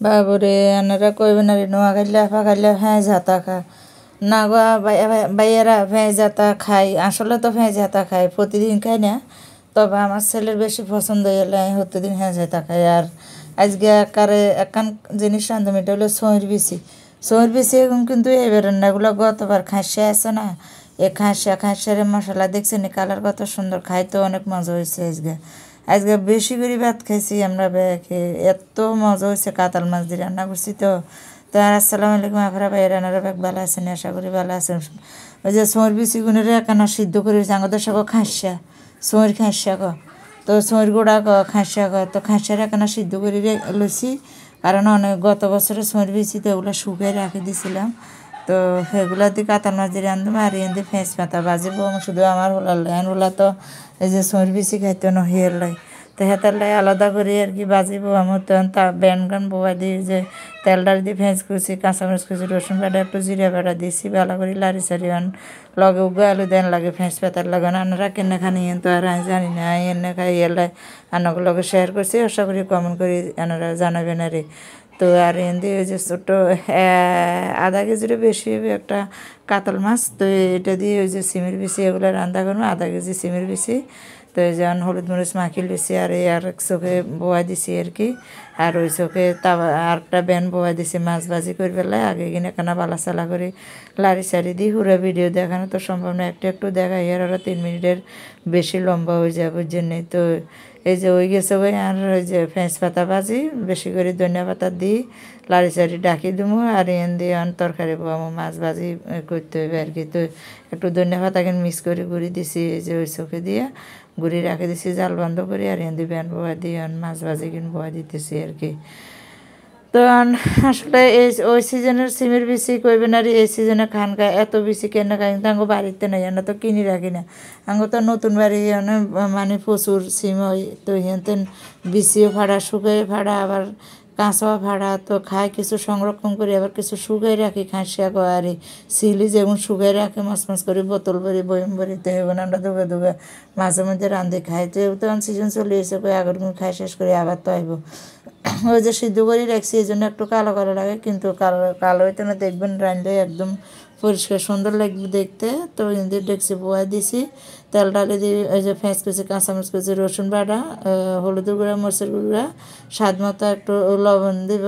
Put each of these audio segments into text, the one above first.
বাবুরে আনারা কইবেন আর নোয়াখাইলা ফাঁকাইলা ভেঁজ হাতা খা না গো বাইয়েরা ভেঁজ হাতা খাই আসলে তো ভেঁজ হাতা খাই প্রতিদিন খাই না তবে আমার ছেলের বেশি পছন্দ হলে আমি প্রতিদিন ভেঁজ হাতা খাই। আর আজকে একারে একান জিনিস রান্ধুম এটা হলো সইর বিচি এখন কিন্তু এবার রান্নাগুলো গতবার খাসিয়া আছে না এ খাসিয়ার মশলা দেখছেন কালার কত সুন্দর খাইতে অনেক মজা হয়েছে। আজকে বেশি করে ভাত খাইছি আমরা ব্যাগে এত মজা হয়েছে কাতাল মাছ দিয়ে রান্না করছি তো। আসসালামু আলাইকুম আপনারা ভাই রান্নারা ব্যাগ ভালো আছেন আশা করি ভালো আছেন। ওই যে সোঁর বিচিগুনের একানা সিদ্ধ করে আমাদের সব খাসিয়া সোঁর খাসিয়া তো সোঁর গোড়া খাসিয়া তো খাসিয়ার একানা সিদ্ধ করে লইছি কারণ অনেক গত বছরে সোঁর বিচি তো ওগুলো শুকিয়ে রেখে দিয়েছিলাম তো সেগুলো দিয়ে কাতাল মাছ দিয়ে রান্ধবো আর এনে ফেঁস পাতা বাজিব শুধু আমার হোলা তো এই যে সোঁর বিচি খাইতে নহিয়ার লাই তো হেতার লাই আলাদা করে আর কি বাজিব আমার তখন তা গান বোয়া দিয়ে যে তেলডাল দিয়ে ভেঁজ করছি কাঁচামরিচ করছি রসুন বাটা একটু জিরা বাটা দিয়েছি ভালো করে লাড়ি সারি লগে উগো আলু দেন লাগে ফেঁস পাতার লাগে আনারা কেনে খানি তো আর আমি জানি না এনে খাই এলাই আনাকে লগে শেয়ার করছি আশা করি কমেন্ট করে আনারা জানাবেন আর তো আর এনে ওই যে ছোটো আধা কেজিরও বেশি একটা কাতল মাছ তো এটা দিয়ে ওই যে সিমের বিচি এগুলো রান্না করবো আধা কেজি সিমের বিচি তো এই যেমন হলুদ মরিচ মাখিয়ে লইছি আর এই আর এক চোখে বোয়া দিছি আর কি আর ওই চোখে আর একটা ব্যান বোয়া দিছি মাছ ভাজি করে ফেলায় আগে কিনে কেনা বালা চালা করে লাড়ি সারি দিই পুরো ভিডিও দেখানো তো সম্ভব না একটু দেখাই আর ওরা 3 মিনিটের বেশি লম্বা হয়ে যায় বুঝছেন তো এই যে ওই গেছে ওই আর ওই যে ফেঁস পাতা ভাজি বেশি করে ধনিয়া পাতা দিই লাড়ি সারি ডাকি দেবো আর এন দিয়ে তরকারি আমার মাছ ভাজি করতে হবে আর কি তো একটু ধনিয়া পাতা কিন্তু মিক্স করে গুঁড়ি দিছি এই যে ওই চোখে দিয়ে গুঁড়ি রাখে দিছি জাল বন্ধ করে আর এন দিয়ে ব্যান বোয়া দিয়ে মাছ ভাজি কিন্তু বোয়া দিতেছি আর কি। তো আসলে ওই সিজনের সিমের বিচি কইবেন আর এই সিজনে খান খায় এত বেশি কেন খাই কিন্তু আঙ্গো বাড়িতে নাই আমরা তো কিনি রাখি না আঙ্গো তো নতুন বাড়ি মানে প্রচুর সিম হয় তো হেনতেন বিচিও ভাড়া শুকাই ভাড়া আবার কাঁচা ভাড়া তো খাই কিছু সংরক্ষণ করি আবার কিছু শুকাই রাখি খাসিয়া আর সিলি যেমন শুকাই রাখে মাছ করে বোতল ভরি বয়ম ভরি তো এখন আমরা দুবে মাঝে মধ্যে রান্ধি খাই তো তখন সিজন চলে এসে কই আগের খাই শেষ করে আবার তো আইব ওই যে সিদ্ধ করে রাখছি এই জন্য একটু কালো কালো লাগে কিন্তু কালো হইতে না দেখবেন রাঁধলে একদম পরিষ্কার সুন্দর লাগবে দেখতে তো ইন্দির ডেকচি বোয়া দিছি তেল ডালে দিয়ে ওই যে ফেঁস কুচি কাঁচামরিচ কুচি রসুন বাটা হলুদের গুঁড়া মরিচের গুঁড়া স্বাদ মতো একটু লবণ দিব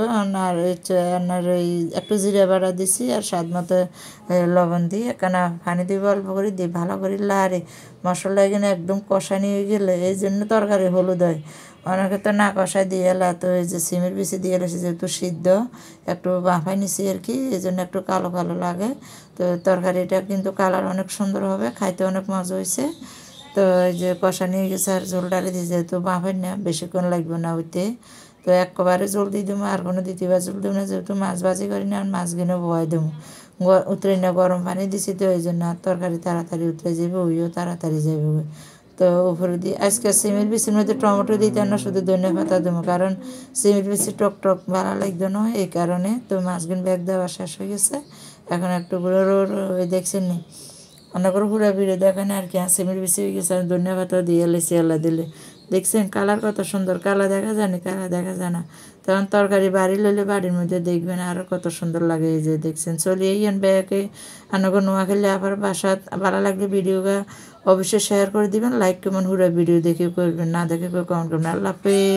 আর ওই একটু জিরা বাটা দিছি আর স্বাদ মতো লবণ দিই একখানা পানি দিব অল্প করে দিই ভালো করে লাড়ে মশলা এখানে একদম কষানি হয়ে গেলে এই জন্য তরকারি হলুদ হয় অনেকে তো না কষায় দিয়ে এলা তো এই যে সিমের বিচি দিয়ে এলেছে যেহেতু সিদ্ধ একটু বাফাই নিছি আর কি এই জন্য একটু কালো কালো লাগে তো তরকারিটা কিন্তু কালার অনেক সুন্দর হবে খাইতে অনেক মজা হয়েছে। তো এই যে কষা নিয়ে গেছে আর ঝোল ডালে দিয়ে যেহেতু বাফাই না বেশিক্ষণ লাগবে না হইতে তো একবারে জল দিয়ে দেবো আর কোনো দ্বিতীয়বার জল দেবো না যেহেতু মাছ ভাজি করি না আর মাছগুলো বয় দেবো উতরে না গরম পানি দিছি তো এই জন্য তরকারি তাড়াতাড়ি উতরে যাবে ওইও তাড়াতাড়ি যাবে তো উপরে দিয়ে আজকে সিমের বিচির মধ্যে টমেটো দিতে না শুধু ধনিয়া পাতা দেবো কারণ সিমের বিচি টক ভালো লাগবে না এই কারণে তো মাছগুলো ব্যাগ দেওয়া শেষ হয়ে গেছে এখন একটু দেখছেন নি অনেক করে পুরো ভিড়ে দেখেন আর কি সিমের বিচি হয়ে গেছে ধনিয়া পাতা দিয়ে এলেছি আল্লাহ দিলে দেখছেন কালার কত সুন্দর কালা দেখা যায় না তখন তরকারি বাড়ি লইলে বাড়ির মধ্যে দেখবেন আরও কত সুন্দর লাগে এই যে দেখছেন চলে এই ব্যাগে আনাগো নোয়া খেলে আবার বাসা ভালো লাগলে ভিডিওটা অবশ্যই শেয়ার করে দিবেন লাইক কমেন্ট ভিডিও দেখে করবেন না দেখে কমেন্ট করবেন আল্লাহ হাফেজ।